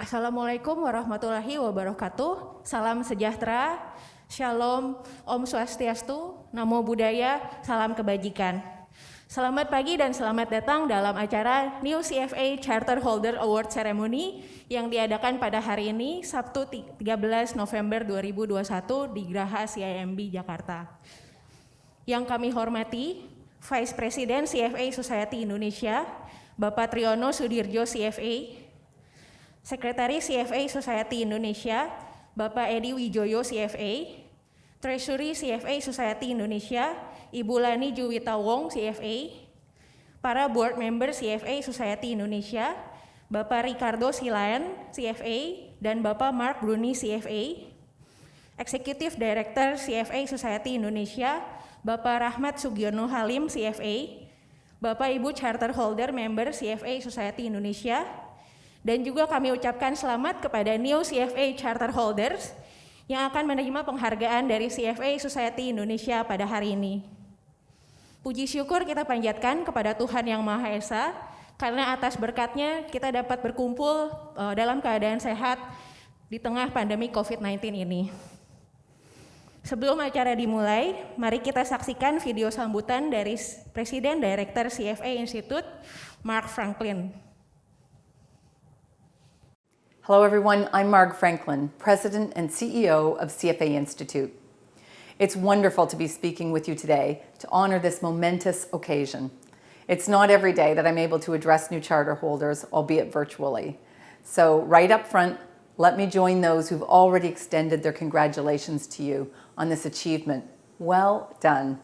Assalamualaikum warahmatullahi wabarakatuh. Salam sejahtera, Shalom, Om Swastiastu, Namo Buddhaya, salam kebajikan. Selamat pagi dan selamat datang dalam acara New CFA Charter Holder Award Ceremony yang diadakan pada hari ini, Sabtu 13 November 2021 di Graha CIMB Jakarta. Yang kami hormati, Vice President CFA Society Indonesia, Bapak Triyono Sudirjo CFA, Sekretaris CFA Society Indonesia, Bapak Edi Wijoyo CFA, Treasury CFA Society Indonesia, Ibu Lani Juwita Wong CFA, para Board Member CFA Society Indonesia, Bapak Ricardo Silaen CFA, dan Bapak Mark Bruni CFA, Executive Director CFA Society Indonesia, Bapak Rahmat Sugiono Halim CFA, Bapak Ibu Charter Holder Member CFA Society Indonesia, dan juga kami ucapkan selamat kepada New CFA Charter Holders yang akan menerima penghargaan dari CFA Society Indonesia pada hari ini. Puji syukur kita panjatkan kepada Tuhan Yang Maha Esa, karena atas berkatnya kita dapat berkumpul dalam keadaan sehat di tengah pandemi COVID-19 ini. Sebelum acara dimulai, mari kita saksikan video sambutan dari Presiden Director CFA Institute, Mark Franklin. Hello everyone, I'm Marg Franklin, President and CEO of CFA Institute. It's wonderful to be speaking with you today to honor this momentous occasion. It's not every day that I'm able to address new charter holders, albeit virtually. So right up front, let me join those who've already extended their congratulations to you on this achievement. Well done.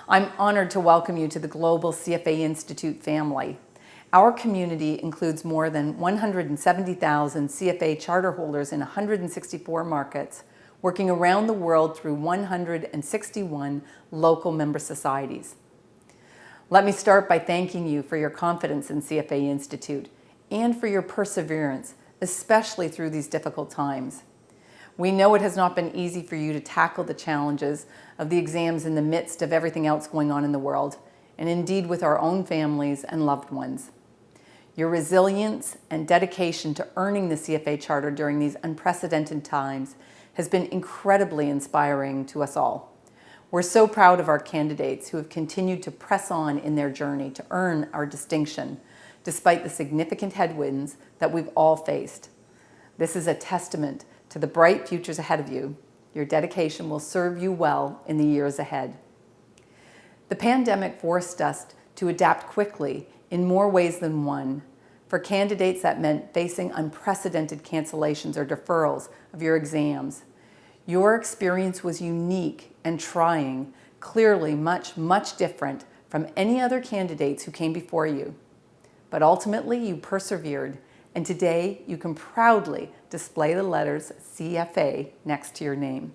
I'm honored to welcome you to the Global CFA Institute family. Our community includes more than 170,000 CFA charter holders in 164 markets, working around the world through 161 local member societies. Let me start by thanking you for your confidence in CFA Institute and for your perseverance, especially through these difficult times. We know it has not been easy for you to tackle the challenges of the exams in the midst of everything else going on in the world, and indeed with our own families and loved ones. Your resilience and dedication to earning the CFA Charter during these unprecedented times has been incredibly inspiring to us all. We're so proud of our candidates who have continued to press on in their journey to earn our distinction, despite the significant headwinds that we've all faced. This is a testament to the bright futures ahead of you. Your dedication will serve you well in the years ahead. The pandemic forced us to adapt quickly in more ways than one. For candidates, that meant facing unprecedented cancellations or deferrals of your exams. Your experience was unique and trying, clearly much, much different from any other candidates who came before you. But ultimately, you persevered, and today you can proudly display the letters CFA next to your name.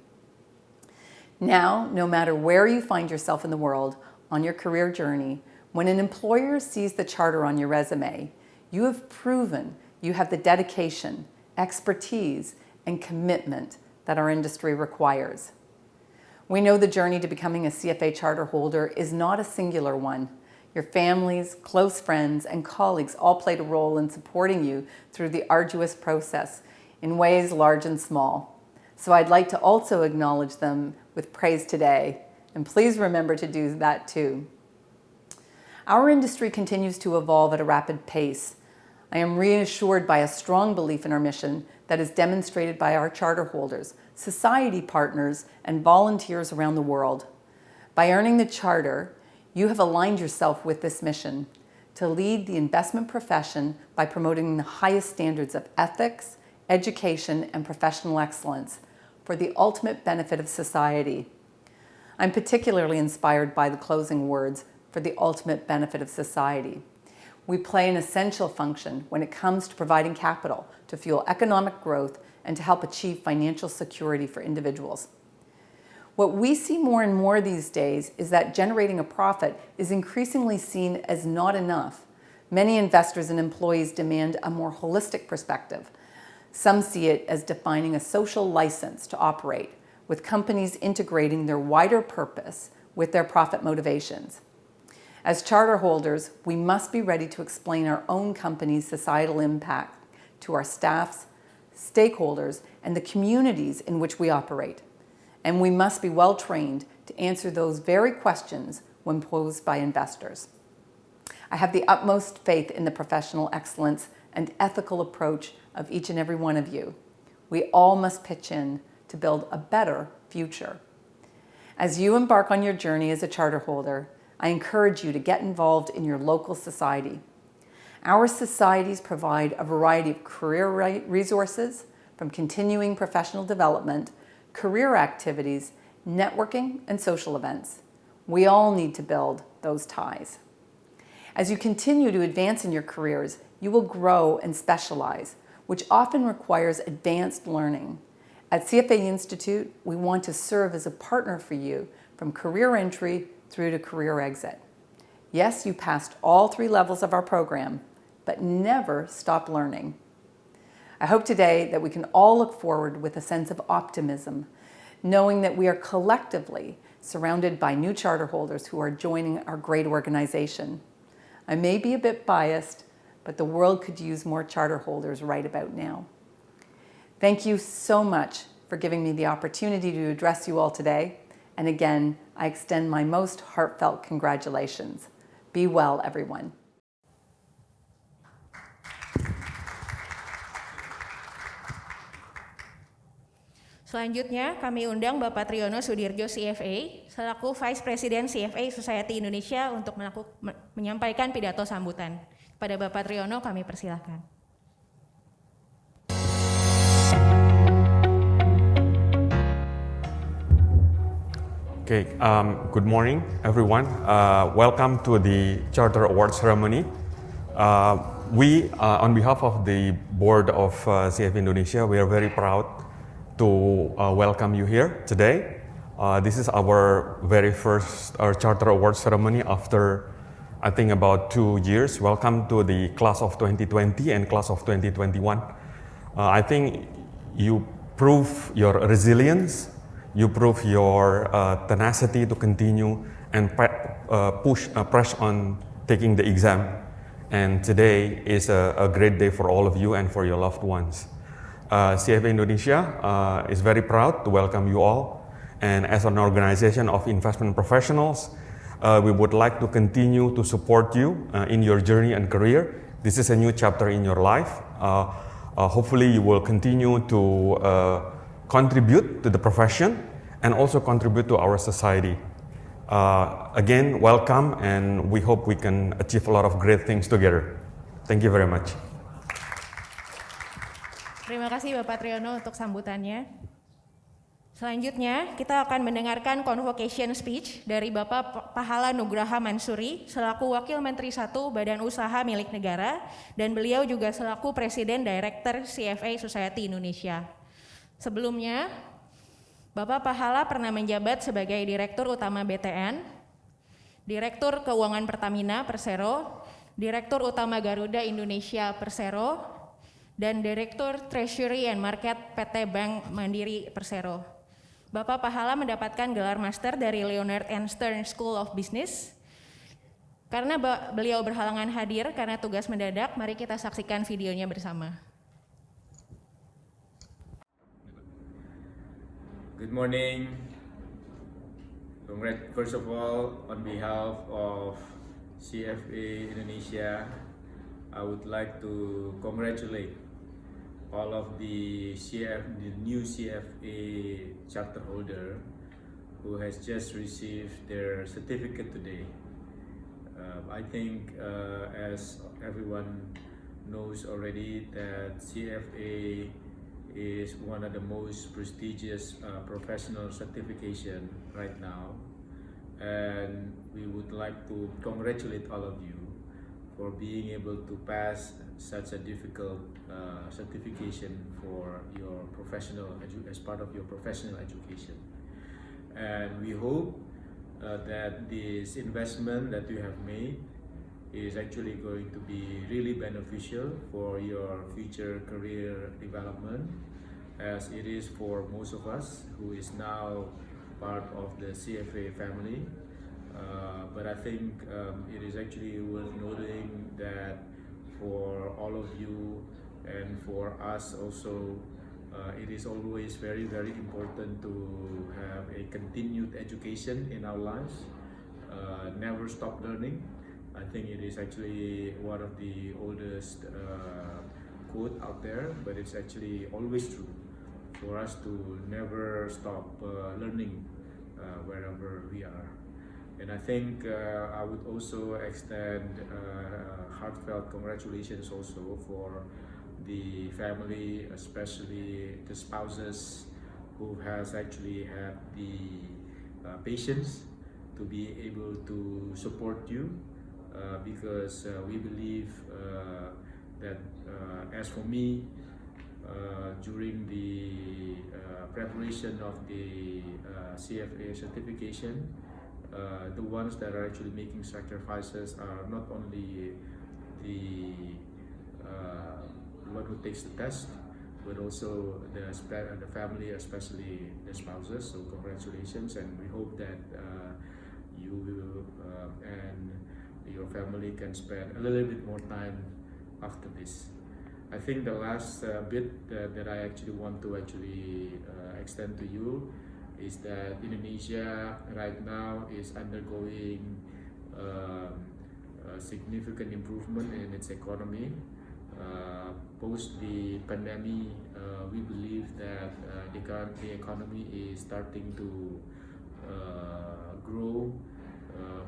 Now, no matter where you find yourself in the world on your career journey, when an employer sees the charter on your resume, you have proven you have the dedication, expertise, and commitment that our industry requires. We know the journey to becoming a CFA charter holder is not a singular one. Your families, close friends, and colleagues all played a role in supporting you through the arduous process in ways large and small. So I'd like to also acknowledge them with praise today, and please remember to do that too. Our industry continues to evolve at a rapid pace. I am reassured by a strong belief in our mission that is demonstrated by our charter holders, society partners, and volunteers around the world. By earning the charter, you have aligned yourself with this mission to lead the investment profession by promoting the highest standards of ethics, education, and professional excellence for the ultimate benefit of society. I'm particularly inspired by the closing words, for the ultimate benefit of society. We play an essential function when it comes to providing capital to fuel economic growth and to help achieve financial security for individuals. What we see more and more these days is that generating a profit is increasingly seen as not enough. Many investors and employees demand a more holistic perspective. Some see it as defining a social license to operate, with companies integrating their wider purpose with their profit motivations. As charter holders, we must be ready to explain our own company's societal impact to our staffs, stakeholders, and the communities in which we operate. And we must be well trained to answer those very questions when posed by investors. I have the utmost faith in the professional excellence and ethical approach of each and every one of you. We all must pitch in to build a better future. As you embark on your journey as a charter holder, I encourage you to get involved in your local society. Our societies provide a variety of career resources, from continuing professional development, career activities, networking, and social events. We all need to build those ties. As you continue to advance in your careers, you will grow and specialize, which often requires advanced learning. At CFA Institute, we want to serve as a partner for you from career entry through to career exit. Yes, you passed all 3 levels of our program, but never stop learning. I hope today that we can all look forward with a sense of optimism, knowing that we are collectively surrounded by new charter holders who are joining our great organization. I may be a bit biased, but the world could use more charter holders right about now. Thank you so much for giving me the opportunity to address you all today. And again, I extend my most heartfelt congratulations. Be well, everyone. Selanjutnya, kami undang Bapak Triyono Sudirjo CFA, selaku Vice President CFA Society Indonesia untuk menyampaikan pidato sambutan. Kepada Bapak Triyono, kami persilahkan. Okay, good morning, everyone. Welcome to the Charter Award ceremony. We, on behalf of the board of CFA Indonesia, we are very proud to welcome you here today. This is our very first Charter Award ceremony after, I think, about 2 years. Welcome to the class of 2020 and class of 2021. I think you prove your resilience, you prove your tenacity to continue and press on taking the exam. And today is a great day for all of you and for your loved ones. CFA Indonesia is very proud to welcome you all. And as an organization of investment professionals, we would like to continue to support you in your journey and career. This is a new chapter in your life. Hopefully you will continue to contribute to the profession and also contribute to our society. Again, welcome, and we hope we can achieve a lot of great things together. Thank you very much. Terima kasih Bapak Triyono untuk sambutannya. Selanjutnya, kita akan mendengarkan convocation speech dari Bapak Pahala Nugraha Mansuri selaku Wakil Menteri 1 Badan Usaha Milik Negara, dan beliau juga selaku Presiden Director CFA Society Indonesia. Sebelumnya, Bapak Pahala pernah menjabat sebagai Direktur Utama BTN, Direktur Keuangan Pertamina Persero, Direktur Utama Garuda Indonesia Persero, dan Direktur Treasury and Market PT Bank Mandiri Persero. Bapak Pahala mendapatkan gelar master dari Leonard and Stern School of Business. Karena beliau berhalangan hadir karena tugas mendadak, mari kita saksikan videonya bersama. Good morning. First of all, on behalf of CFA Indonesia, I would like to congratulate all of the new CFA charter holder who has just received their certificate today. I think as everyone knows already that CFA is one of the most prestigious professional certification right now, and we would like to congratulate all of you for being able to pass such a difficult certification for your as part of your professional education. And we hope that this investment that you have made is actually going to be really beneficial for your future career development, as it is for most of us who is now part of the CFA family. But I think it is actually worth noting that for all of you, and for us also, it is always very, very important to have a continued education in our lives, never stop learning. I think it is actually one of the oldest quote out there, but it's actually always true for us to never stop learning wherever we are. And I think I would also extend heartfelt congratulations also for the family, especially the spouses who has actually had the patience to be able to support you, because we believe that as for me, during the preparation of the CFA certification, the ones that are actually making sacrifices are not only the one who takes the test, but also the family, especially the spouses. So congratulations, and we hope that you will and your family can spend a little bit more time after this. I think the last bit that I actually want to extend to you is that Indonesia right now is undergoing significant improvement in its economy. Post the pandemic, we believe that the economy is starting to grow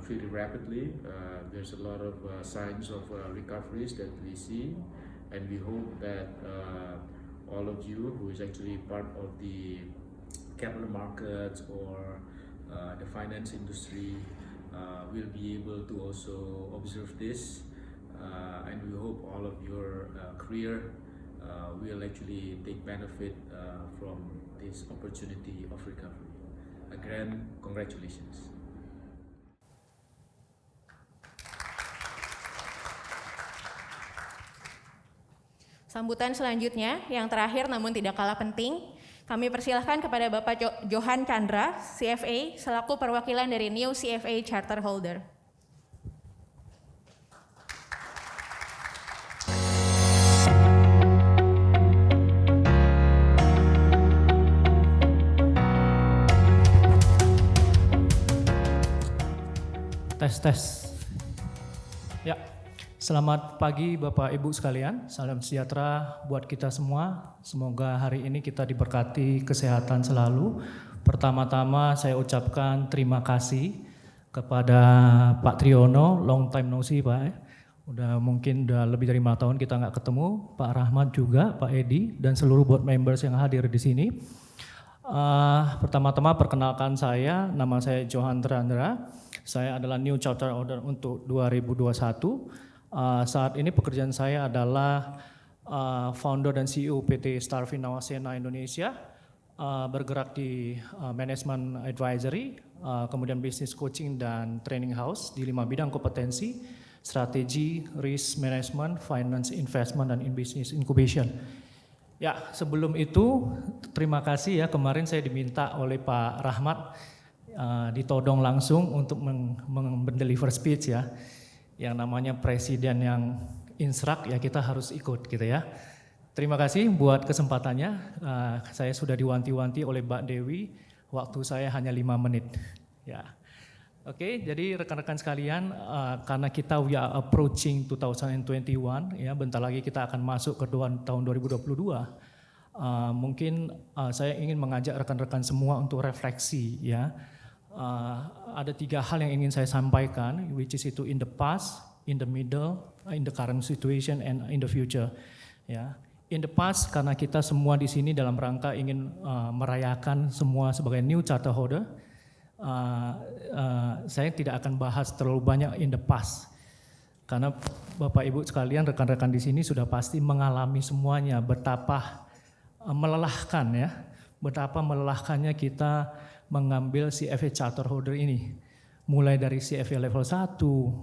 pretty rapidly. There's a lot of signs of recoveries that we see, and we hope that all of you who is actually part of the capital markets or the finance industry will be able to also observe this, and we hope all of your career will actually take benefit from this opportunity of recovery. Again, congratulations. Sambutan selanjutnya, yang terakhir namun tidak kalah penting, kami persilahkan kepada Bapak Johan Chandra, CFA, selaku perwakilan dari New CFA Charter Holder. Tes. Ya, selamat pagi Bapak Ibu sekalian, salam sejahtera buat kita semua. Semoga hari ini kita diberkati kesehatan selalu. Pertama-tama saya ucapkan terima kasih kepada Pak Triyono, long time no see Pak. Mungkin lebih dari 5 tahun kita nggak ketemu. Pak Rahmat juga, Pak Edi, dan seluruh board members yang hadir di sini. Pertama-tama perkenalkan saya, nama saya Johan Chandra. Saya adalah New Charter Holder untuk 2021. Saat ini pekerjaan saya adalah founder dan CEO PT Star Finawasena Indonesia, bergerak di management advisory, kemudian business coaching dan training house di 5 bidang kompetensi, strategi, risk management, finance, investment, dan business incubation. Ya, sebelum itu terima kasih ya, kemarin saya diminta oleh Pak Rahmat ditodong langsung untuk mendeliver speech ya, yang namanya presiden yang instruct ya kita harus ikut gitu ya. Terima kasih buat kesempatannya. Saya sudah diwanti-wanti oleh Mbak Dewi, waktu saya hanya 5 menit ya. Oke, jadi rekan-rekan sekalian, karena kita we are approaching 2021 ya, bentar lagi kita akan masuk ke tahun 2022. Mungkin saya ingin mengajak rekan-rekan semua untuk refleksi ya. Ada 3 hal yang ingin saya sampaikan, which is itu in the past, in the middle, in the current situation, and in the future. Ya, in the past karena kita semua di sini dalam rangka ingin merayakan semua sebagai new charter holder. Saya tidak akan bahas terlalu banyak in the past, karena Bapak Ibu sekalian, rekan-rekan di sini sudah pasti mengalami semuanya betapa melelahkan ya, betapa melelahkannya kita mengambil CFA Charter Holder ini. Mulai dari CFA level 1,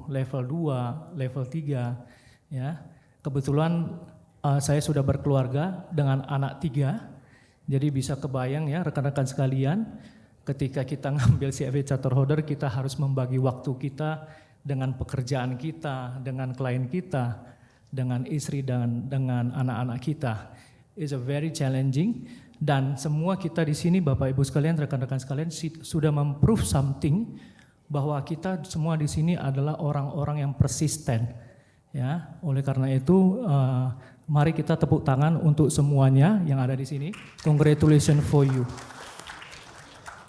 level 2, level 3 ya. Kebetulan saya sudah berkeluarga dengan anak 3, jadi bisa kebayang ya rekan-rekan sekalian, ketika kita ngambil CFA Charter Holder kita harus membagi waktu kita dengan pekerjaan kita, dengan klien kita, dengan istri dan dengan anak-anak kita. It's a very challenging, dan semua kita di sini, Bapak Ibu sekalian, rekan-rekan sekalian, sudah memprove something bahwa kita semua di sini adalah orang-orang yang persisten. Ya, oleh karena itu, mari kita tepuk tangan untuk semuanya yang ada di sini. Congratulations for you.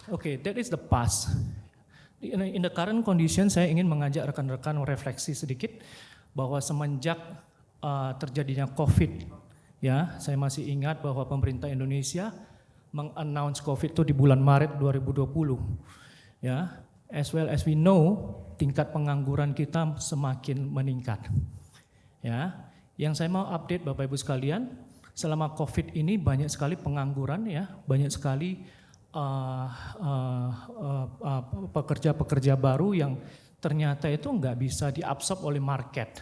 Okay, that is the past. In the current condition, saya ingin mengajak rekan-rekan refleksi sedikit bahwa semenjak terjadinya COVID, ya, saya masih ingat bahwa pemerintah Indonesia meng-announce COVID itu di bulan Maret 2020. Ya, as well as we know, tingkat pengangguran kita semakin meningkat. Ya, yang saya mau update Bapak Ibu sekalian, selama COVID ini banyak sekali pengangguran, ya, banyak sekali pekerja-pekerja baru yang ternyata itu nggak bisa diabsorb oleh market.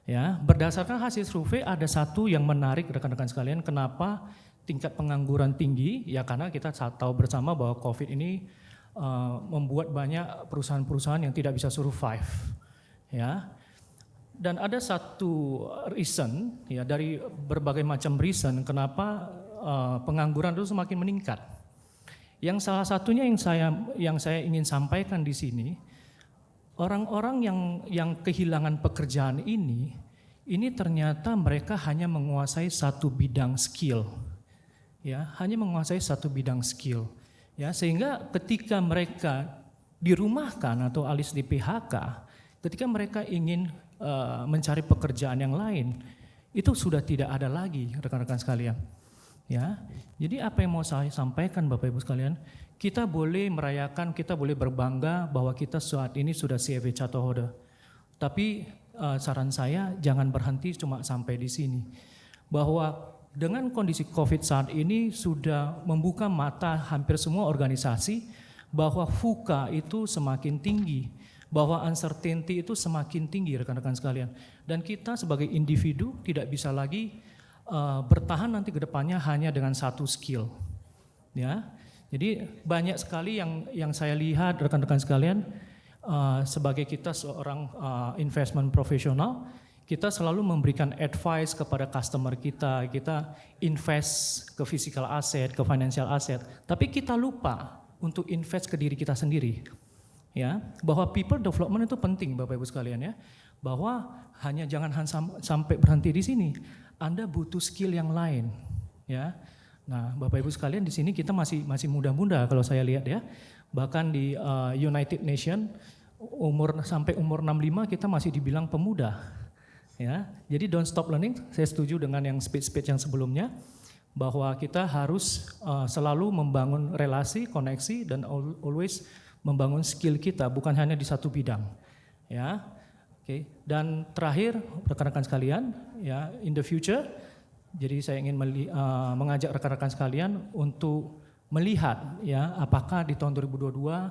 Ya, berdasarkan hasil survei ada satu yang menarik rekan-rekan sekalian, kenapa tingkat pengangguran tinggi? Ya karena kita tahu bersama bahwa COVID ini membuat banyak perusahaan-perusahaan yang tidak bisa survive. Ya. Dan ada satu reason, ya, dari berbagai macam reason kenapa pengangguran itu semakin meningkat. Yang salah satunya yang saya ingin sampaikan di sini, orang-orang yang kehilangan pekerjaan ini ternyata mereka hanya menguasai satu bidang skill, ya, hanya menguasai satu bidang skill, ya, sehingga ketika mereka dirumahkan atau alias di PHK, ketika mereka ingin mencari pekerjaan yang lain, itu sudah tidak ada lagi, rekan-rekan sekalian. Ya, jadi apa yang mau saya sampaikan Bapak Ibu sekalian, kita boleh merayakan, kita boleh berbangga bahwa kita saat ini sudah CFA Charter Holder. Tapi saran saya jangan berhenti cuma sampai di sini. Bahwa dengan kondisi COVID saat ini sudah membuka mata hampir semua organisasi bahwa VUCA itu semakin tinggi, bahwa uncertainty itu semakin tinggi rekan-rekan sekalian. Dan kita sebagai individu tidak bisa lagi bertahan nanti ke depannya hanya dengan satu skill. Ya, jadi banyak sekali yang saya lihat rekan-rekan sekalian, sebagai kita seorang investment profesional, kita selalu memberikan advice kepada customer kita invest ke physical asset, ke financial asset, tapi kita lupa untuk invest ke diri kita sendiri. Ya, bahwa people development itu penting Bapak Ibu sekalian, ya. Bahwa jangan sampai berhenti di sini. Anda butuh skill yang lain, ya. Nah, Bapak Ibu sekalian, di sini kita masih muda-muda kalau saya lihat, ya. Bahkan di United Nation sampai umur 65 kita masih dibilang pemuda, ya. Jadi don't stop learning. Saya setuju dengan yang speech yang sebelumnya bahwa kita harus selalu membangun relasi, koneksi, dan always membangun skill kita bukan hanya di satu bidang, ya. Oke. Dan terakhir rekan-rekan sekalian, ya, in the future, jadi saya ingin mengajak rekan-rekan sekalian untuk melihat, ya, apakah di tahun 2022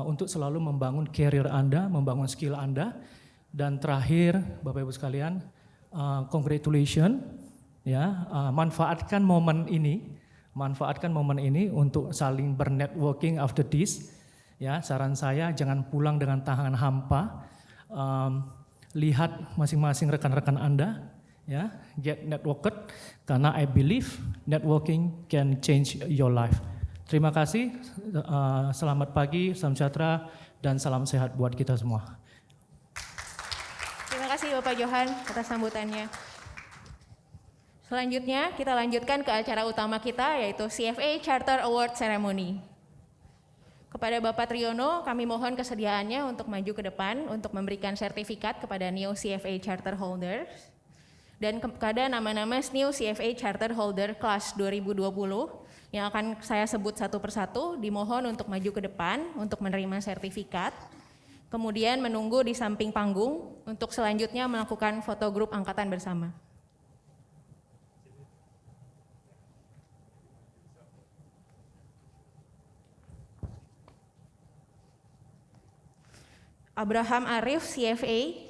untuk selalu membangun career Anda, membangun skill Anda. Dan terakhir Bapak Ibu sekalian, congratulations, ya, manfaatkan momen ini untuk saling bernetworking after this. Ya, saran saya jangan pulang dengan tangan hampa. Lihat masing-masing rekan-rekan Anda, ya, get networked, karena I believe networking can change your life. Terima kasih, selamat pagi, salam sejahtera, dan salam sehat buat kita semua. Terima kasih Bapak Johan atas sambutannya. Selanjutnya kita lanjutkan ke acara utama kita, yaitu CFA Charter Award Ceremony. Kepada Bapak Triyono, kami mohon kesediaannya untuk maju ke depan untuk memberikan sertifikat kepada new CFA Charter Holders dan kepada nama-nama new CFA Charter Holder Class 2020 yang akan saya sebut satu persatu, dimohon untuk maju ke depan untuk menerima sertifikat, kemudian menunggu di samping panggung untuk selanjutnya melakukan foto grup angkatan bersama. Abraham Arif, CFA.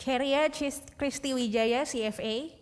Keria Kristi Wijaya, CFA.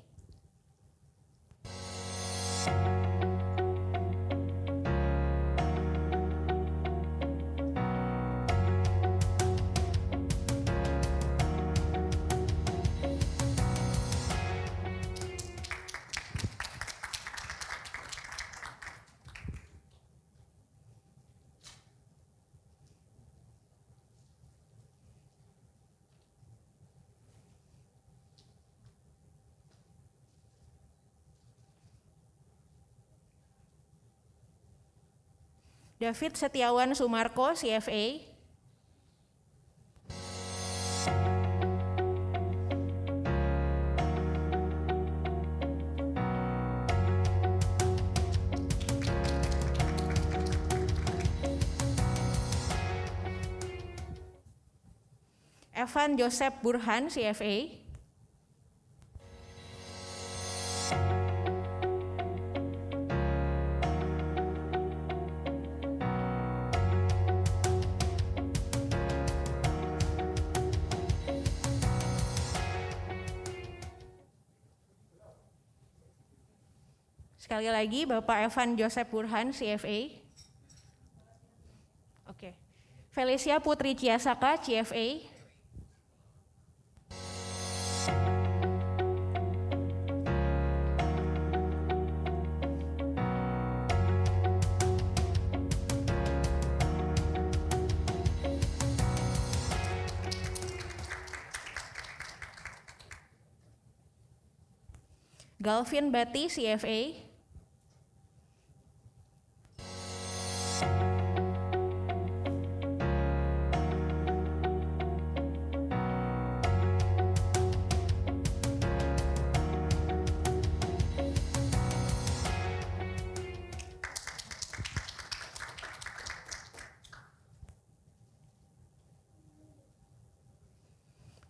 David Setiawan Sumarko, CFA. Evan Joseph Burhan, CFA. Sekali lagi, Bapak Evan Joseph Burhan, CFA. Oke. Felicia Putri Ciasaka, CFA. Galvin Bati, CFA.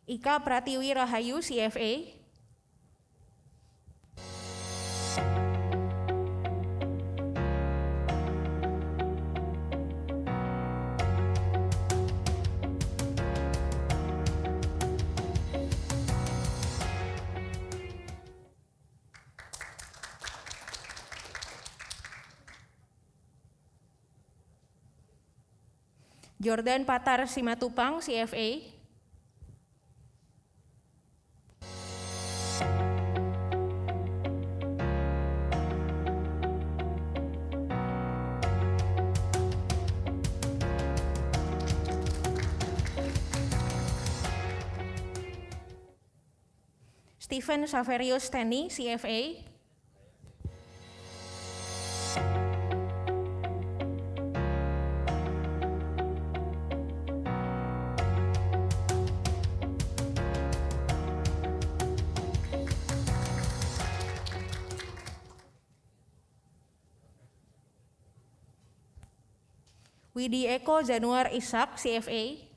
Ika Pratiwi Rahayu, CFA. Jordan Patar Simatupang, CFA. Stephen Saverius Teni, CFA. Widi Eko Januar Ishak, CFA.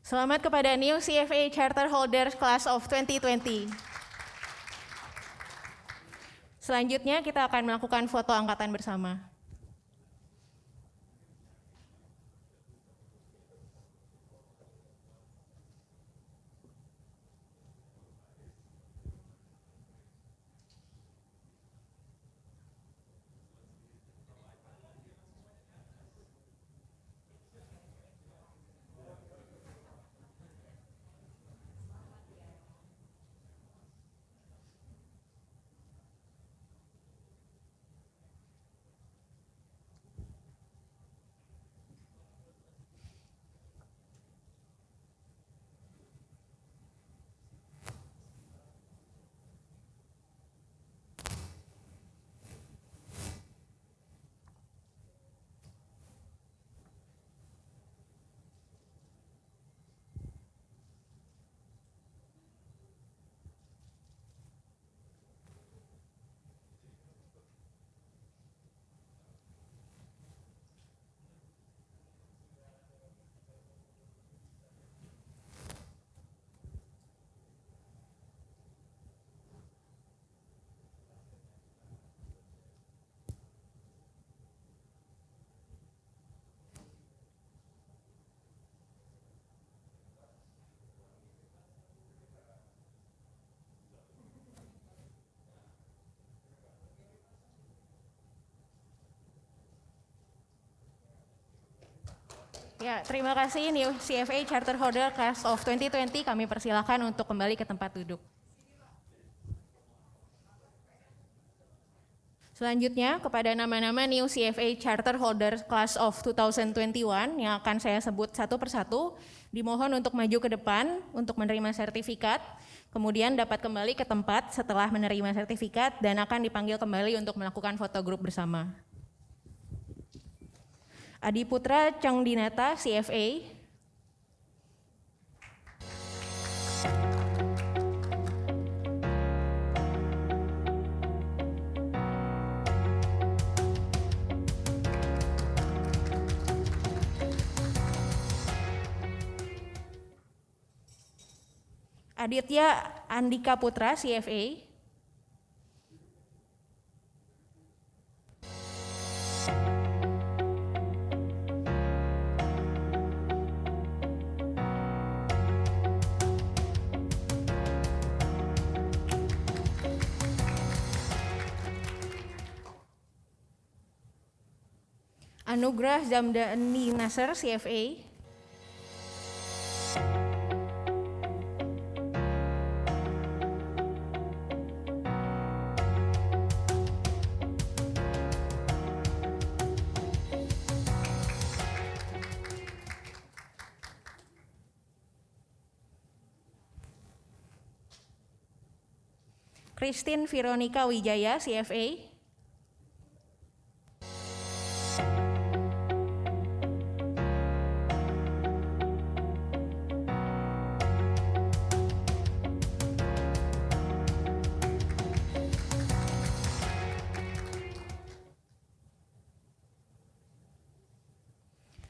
Selamat kepada new CFA Charter Holders Class of 2020. Selanjutnya kita akan melakukan foto angkatan bersama. Ya, terima kasih New CFA Charter Holder Class of 2020. Kami persilakan untuk kembali ke tempat duduk. Selanjutnya, kepada nama-nama New CFA Charter Holder Class of 2021 yang akan saya sebut satu persatu, dimohon untuk maju ke depan untuk menerima sertifikat, kemudian dapat kembali ke tempat setelah menerima sertifikat dan akan dipanggil kembali untuk melakukan foto grup bersama. Adi Putra Cangdinata, CFA. Aditya Andika Putra, CFA. Anugrah Zamdani Nasr, CFA. Christine Veronica Wijaya, CFA.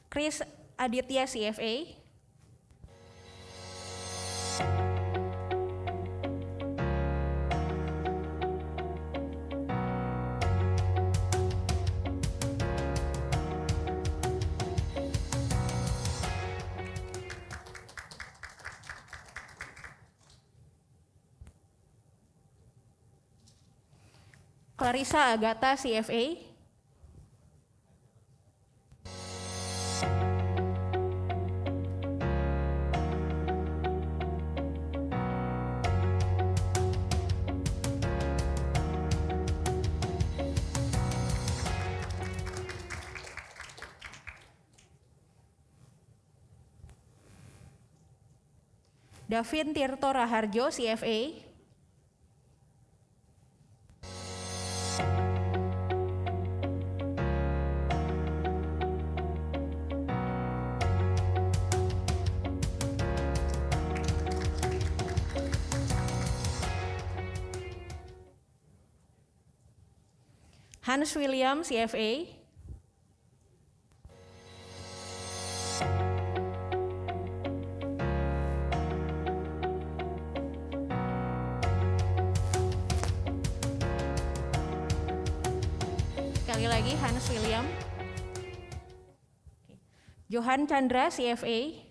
Chris Aditya, CFA. Clarissa Agatha, CFA. Davin Tirto Raharjo, CFA. Hans William, CFA. Sekali lagi Hans William. Johan Chandra, CFA.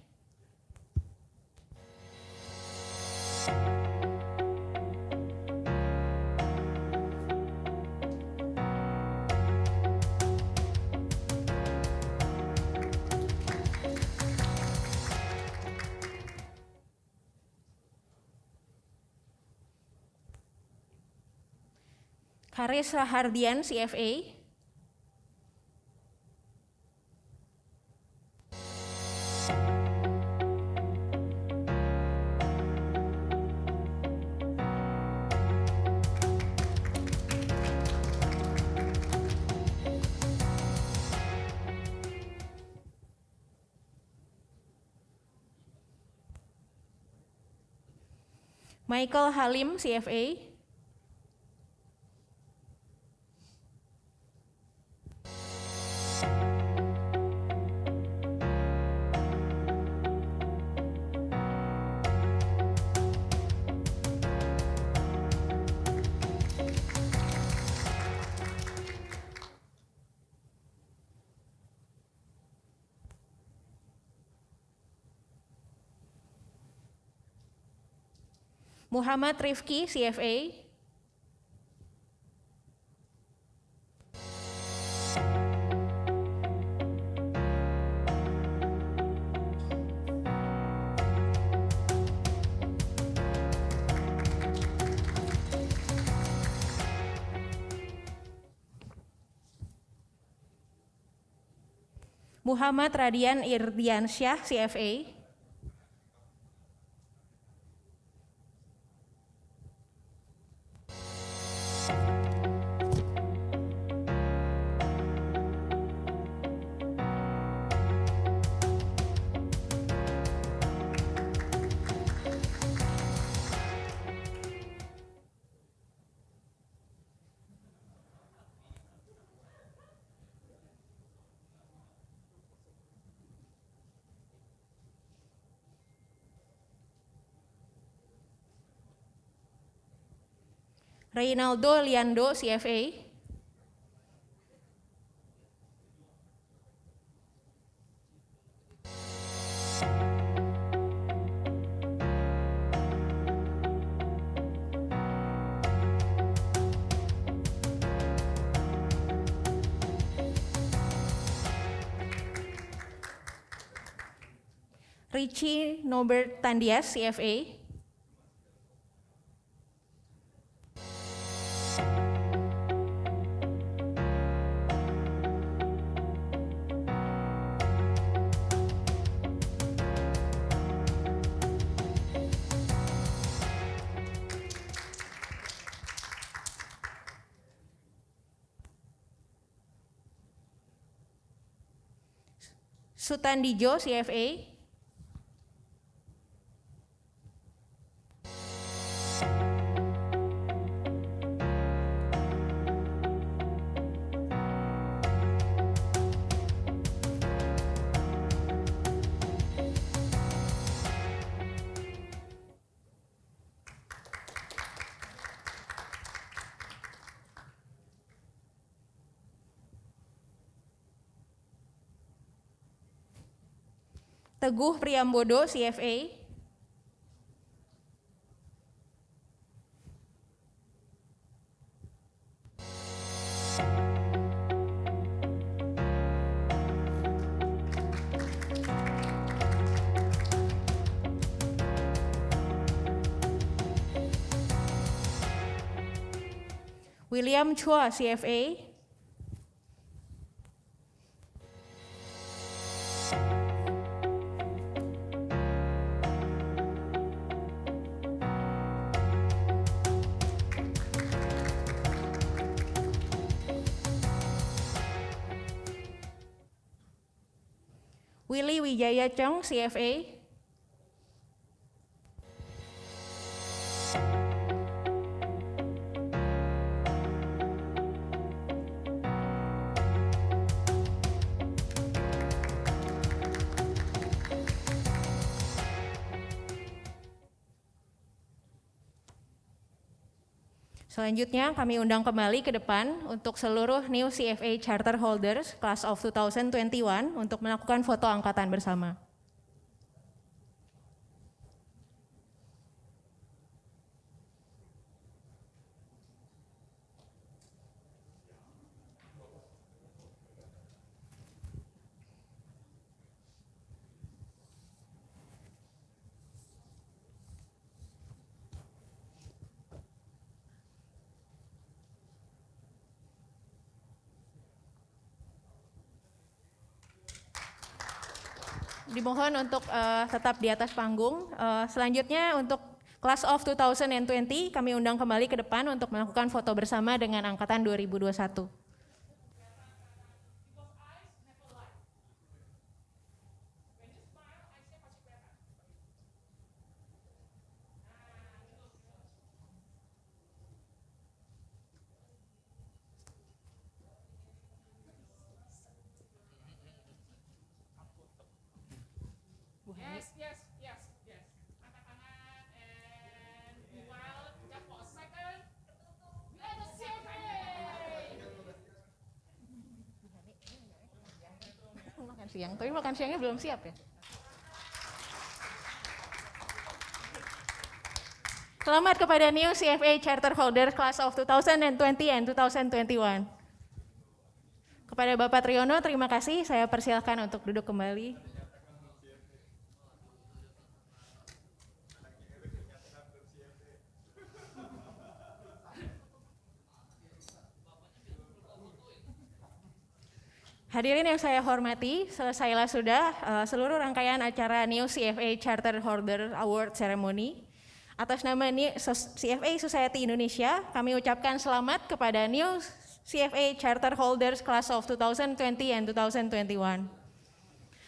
Haris Rahardian, CFA. Michael Halim, CFA. Muhammad Rifki, CFA. Muhammad Radian Irdiansyah, CFA. Reynaldo Liando, CFA. Richie Norbert Tandias, CFA. Sutandijo, CFA. Teguh Priambodo, CFA. William Chua, CFA. Willy Wijaya Chong, CFA. Selanjutnya kami undang kembali ke depan untuk seluruh new CFA Charter Holders Class of 2021 untuk melakukan foto angkatan bersama. Dimohon untuk tetap di atas panggung. Selanjutnya untuk Class of 2020 kami undang kembali ke depan untuk melakukan foto bersama dengan angkatan 2021. Yes. Angkat tangan and while just for a second. Let us CFA. Makan siang, tapi makan siangnya belum siap ya. Selamat kepada new CFA Charter Holder Class of 2020 and 2021. Kepada Bapak Triyono, terima kasih. Saya persilahkan untuk duduk kembali. Hadirin yang saya hormati, selesailah sudah seluruh rangkaian acara New CFA Charter Holder Award Ceremony. Atas nama CFA Society Indonesia, kami ucapkan selamat kepada New CFA Charter Holders Class of 2020 and 2021.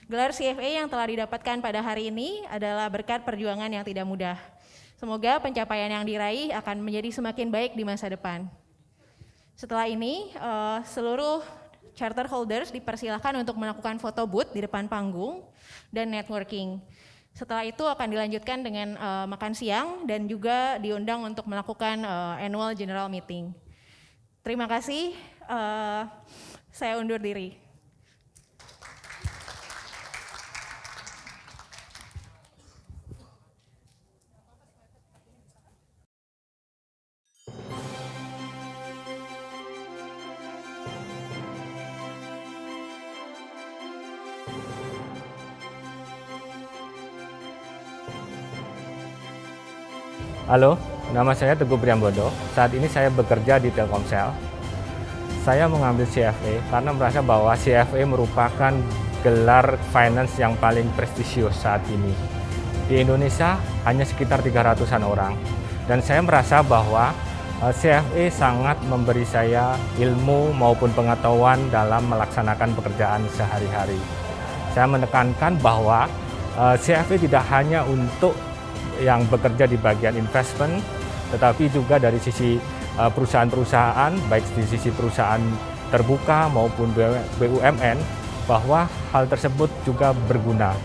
Gelar CFA yang telah didapatkan pada hari ini adalah berkat perjuangan yang tidak mudah. Semoga pencapaian yang diraih akan menjadi semakin baik di masa depan. Setelah ini, seluruh charter holders dipersilakan untuk melakukan foto booth di depan panggung dan networking. Setelah itu akan dilanjutkan dengan makan siang dan juga diundang untuk melakukan annual general meeting. Terima kasih, saya undur diri. Halo, nama saya Teguh Priambodo. Saat ini saya bekerja di Telkomsel. Saya mengambil CFA karena merasa bahwa CFA merupakan gelar finance yang paling prestisius saat ini. Di Indonesia hanya sekitar 300-an orang. Dan saya merasa bahwa CFA sangat memberi saya ilmu maupun pengetahuan dalam melaksanakan pekerjaan sehari-hari. Saya menekankan bahwa CFA tidak hanya untuk yang bekerja di bagian investment, tetapi juga dari sisi perusahaan-perusahaan, baik di sisi perusahaan terbuka maupun BUMN, bahwa hal tersebut juga berguna.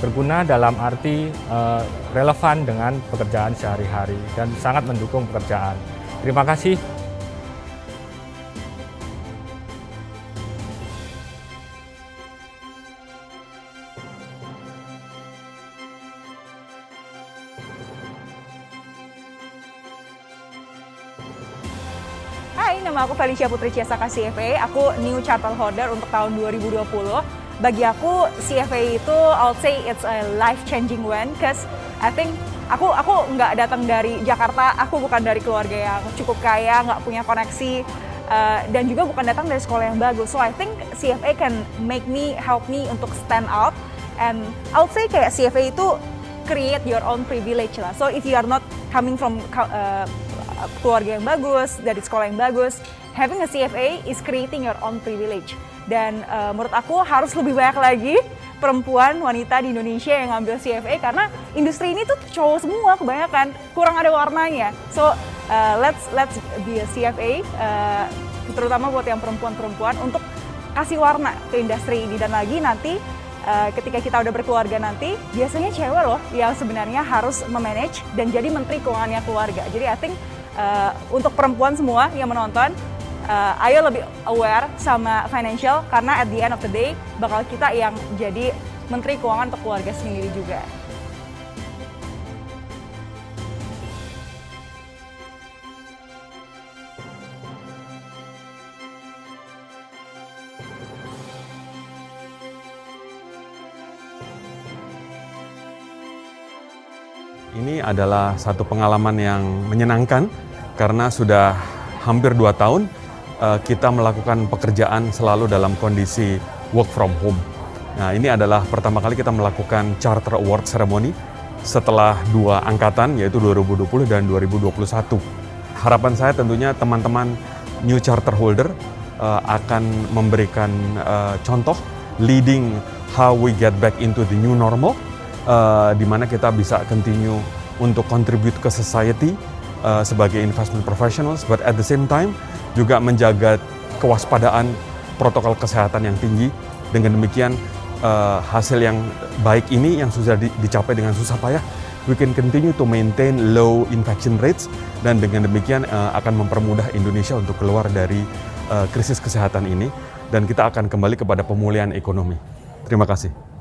Berguna dalam arti relevan dengan pekerjaan sehari-hari dan sangat mendukung pekerjaan. Terima kasih. Hai, nama aku Felicia Putri Ciasaka CFA. Aku new charter holder untuk tahun 2020. Bagi aku CFA itu, I'll say it's a life-changing one, cause I think aku nggak datang dari Jakarta, aku bukan dari keluarga yang cukup kaya, nggak punya koneksi, dan juga bukan datang dari sekolah yang bagus. So I think CFA can help me untuk stand out, and I'll say kayak CFA itu create your own privilege lah. So if you are not coming from keluarga yang bagus, dari sekolah yang bagus, having a CFA is creating your own privilege. Dan menurut aku harus lebih banyak lagi perempuan, wanita di Indonesia yang ngambil CFA karena industri ini tuh cowok semua kebanyakan, kurang ada warnanya. So let's be a CFA, terutama buat yang perempuan-perempuan untuk kasih warna ke industri ini. Dan lagi nanti ketika kita udah berkeluarga nanti, biasanya cewek loh yang sebenarnya harus memanage dan jadi menteri keuangannya keluarga. Jadi I think untuk perempuan semua yang menonton, ayo lebih aware sama financial karena at the end of the day bakal kita yang jadi menteri keuangan untuk keluarga sendiri juga. Ini adalah satu pengalaman yang menyenangkan karena sudah hampir 2 tahun kita melakukan pekerjaan selalu dalam kondisi work from home. Nah, ini adalah pertama kali kita melakukan Charter Award Ceremony setelah 2 angkatan, yaitu 2020 dan 2021. Harapan saya tentunya teman-teman New Charter Holder akan memberikan contoh leading how we get back into the new normal, di mana kita bisa continue untuk contribute ke society sebagai investment professionals, but at the same time juga menjaga kewaspadaan protokol kesehatan yang tinggi. Dengan demikian hasil yang baik ini yang sudah dicapai dengan susah payah, we can continue to maintain low infection rates, dan dengan demikian akan mempermudah Indonesia untuk keluar dari krisis kesehatan ini, dan kita akan kembali kepada pemulihan ekonomi. Terima kasih.